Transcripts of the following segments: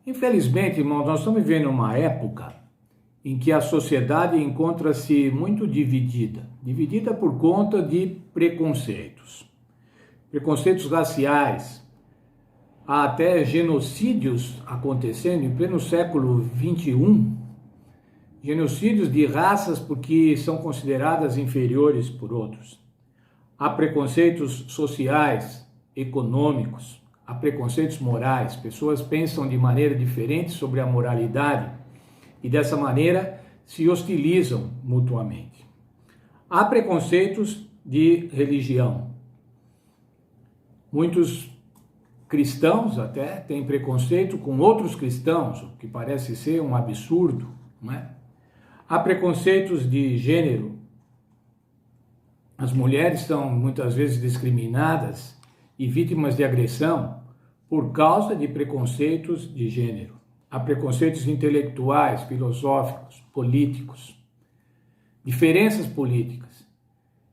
Infelizmente, irmãos, nós estamos vivendo uma época em que a sociedade encontra-se muito dividida por conta de preconceitos raciais. Há até genocídios acontecendo em pleno século XXI, genocídios de raças porque são consideradas inferiores por outros. Há preconceitos sociais, econômicos, há preconceitos morais. Pessoas pensam de maneira diferente sobre a moralidade e dessa maneira se hostilizam mutuamente. Há preconceitos de religião. Muitos cristãos até têm preconceito com outros cristãos, o que parece ser um absurdo, não é? Há preconceitos de gênero. As mulheres são muitas vezes discriminadas e vítimas de agressão por causa de preconceitos de gênero. Há preconceitos intelectuais, filosóficos, políticos, diferenças políticas.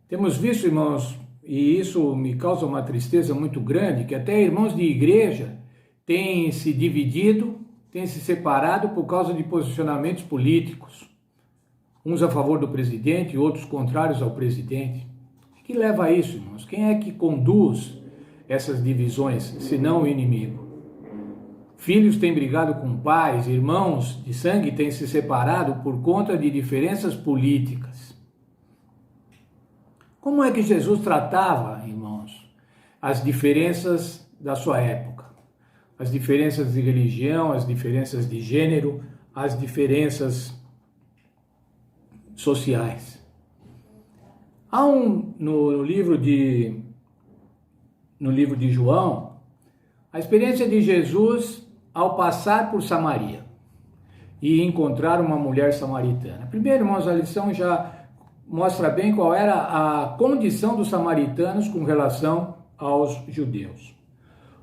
Temos visto, irmãos, e isso me causa uma tristeza muito grande, que até irmãos de igreja têm se dividido, têm se separado por causa de posicionamentos políticos. Uns a favor do presidente e outros contrários ao presidente. O que leva a isso, irmãos? Quem é que conduz essas divisões, senão o inimigo? Filhos têm brigado com pais, irmãos de sangue têm se separado por conta de diferenças políticas. Como é que Jesus tratava, irmãos, as diferenças da sua época? As diferenças de religião, as diferenças de gênero, as diferenças sociais. Há no livro de João, a experiência de Jesus ao passar por Samaria e encontrar uma mulher samaritana. Primeiro, irmãos, a lição já mostra bem qual era a condição dos samaritanos com relação aos judeus.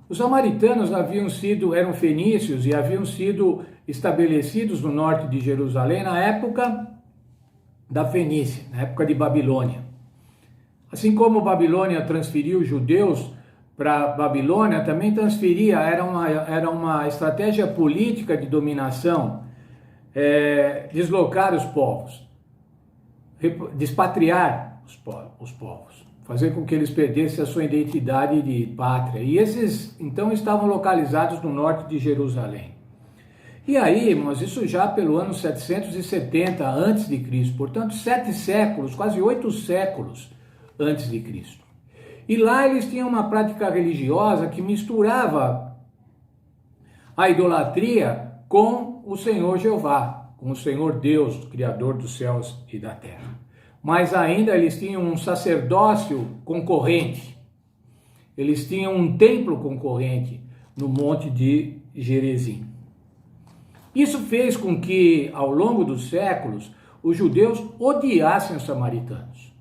Os samaritanos eram fenícios e haviam sido estabelecidos no norte de Jerusalém na época da Fenícia, na época de Babilônia. Assim como Babilônia transferiu os judeus para Babilônia, também transferia, era uma estratégia política de dominação, deslocar os povos, despatriar os povos, fazer com que eles perdessem a sua identidade de pátria. E esses, então, estavam localizados no norte de Jerusalém. E aí, irmãos, isso já pelo ano 770 a.C., portanto, 7 séculos, quase 8 séculos antes de Cristo. E lá eles tinham uma prática religiosa que misturava a idolatria com o Senhor Jeová, com o Senhor Deus, Criador dos céus e da terra. Mas ainda eles tinham um sacerdócio concorrente, eles tinham um templo concorrente no Monte de Gerizim. Isso fez com que, ao longo dos séculos, os judeus odiassem os samaritanos.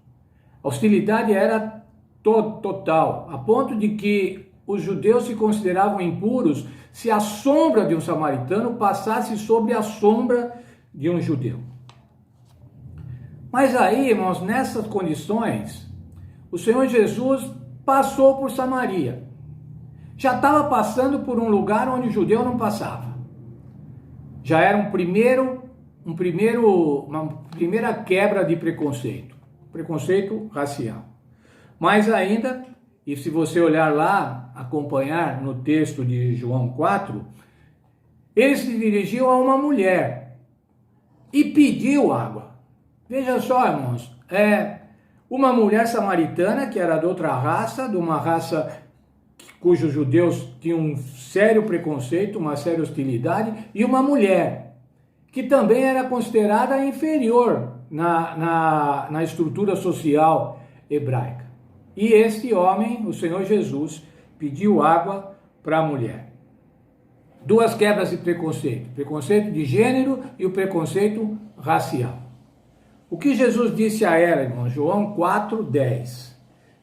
A hostilidade era total, a ponto de que os judeus se consideravam impuros se a sombra de um samaritano passasse sobre a sombra de um judeu. Mas aí, irmãos, nessas condições, o Senhor Jesus passou por Samaria. Já estava passando por um lugar onde o judeu não passava. Já era uma primeira quebra de preconceito racial. Mas ainda, e se você olhar lá, acompanhar no texto de João 4, ele se dirigiu a uma mulher e pediu água. Veja só, irmãos, uma mulher samaritana que era de outra raça, de uma raça cujos judeus tinham um sério preconceito, uma séria hostilidade, e uma mulher que também era considerada inferior na estrutura social hebraica. E este homem, o Senhor Jesus, pediu água para a mulher. Duas quebras de preconceito de gênero e o preconceito racial. O que Jesus disse a ela, irmão? João 4,10.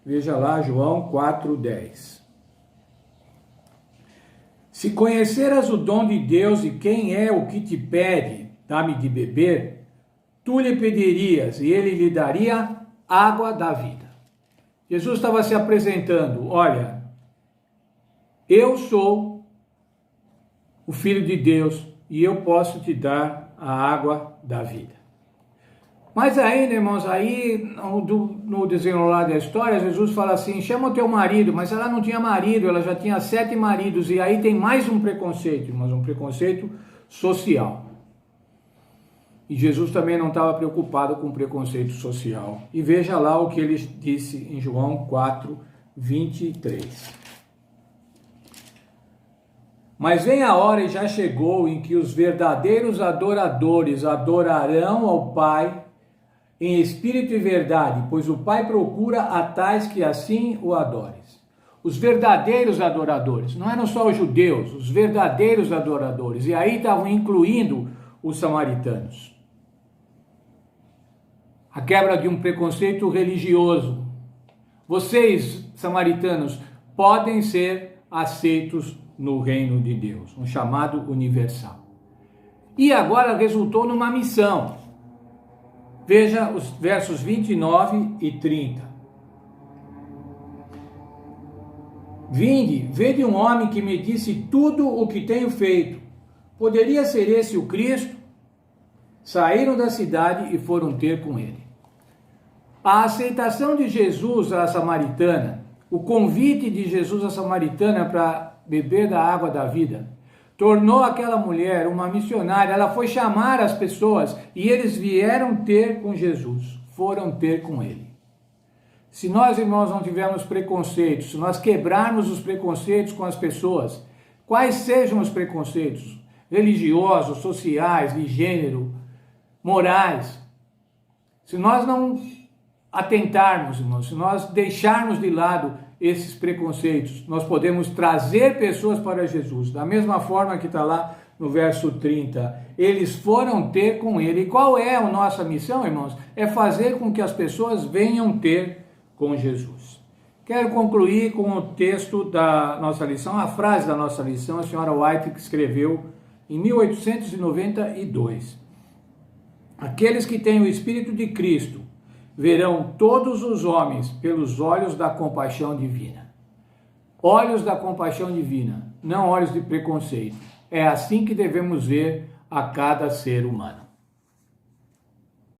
Veja lá, João 4,10. Se conheceras o dom de Deus e quem é o que te pede, dá-me de beber, tu lhe pedirias e ele lhe daria água da vida. Jesus estava se apresentando, olha, eu sou o Filho de Deus, e eu posso te dar a água da vida. Mas ainda, irmãos, aí no desenrolar da história, Jesus fala assim, chama o teu marido, mas ela não tinha marido, ela já tinha 7 maridos, e aí tem mais um preconceito, irmãos, um preconceito social. E Jesus também não estava preocupado com o preconceito social. E veja lá o que ele disse em João 4, 23. Mas vem a hora e já chegou em que os verdadeiros adoradores adorarão ao Pai em espírito e verdade, pois o Pai procura a tais que assim o adores. Os verdadeiros adoradores, não eram só os judeus, os verdadeiros adoradores, e aí estavam incluindo os samaritanos. A quebra de um preconceito religioso. Vocês, samaritanos, podem ser aceitos no reino de Deus, um chamado universal. E agora resultou numa missão. Veja os versos 29 e 30. Vinde, vede um homem que me disse tudo o que tenho feito. Poderia ser esse o Cristo? Saíram da cidade e foram ter com ele. A aceitação de Jesus à samaritana, o convite de Jesus à samaritana para beber da água da vida, tornou aquela mulher uma missionária. Ela foi chamar as pessoas e eles vieram ter com Jesus, foram ter com ele. Se nós, irmãos, não tivermos preconceitos, se nós quebrarmos os preconceitos com as pessoas, quais sejam os preconceitos? Religiosos, sociais, de gênero, morais. Se nós não atentarmos, irmãos, se nós deixarmos de lado esses preconceitos, nós podemos trazer pessoas para Jesus. Da mesma forma que está lá no verso 30, eles foram ter com ele. E qual é a nossa missão, irmãos? É fazer com que as pessoas venham ter com Jesus. Quero concluir com o texto da nossa lição, a frase da nossa lição, a senhora White que escreveu em 1892. Aqueles que têm o Espírito de Cristo verão todos os homens pelos olhos da compaixão divina. Olhos da compaixão divina, não olhos de preconceito. É assim que devemos ver a cada ser humano.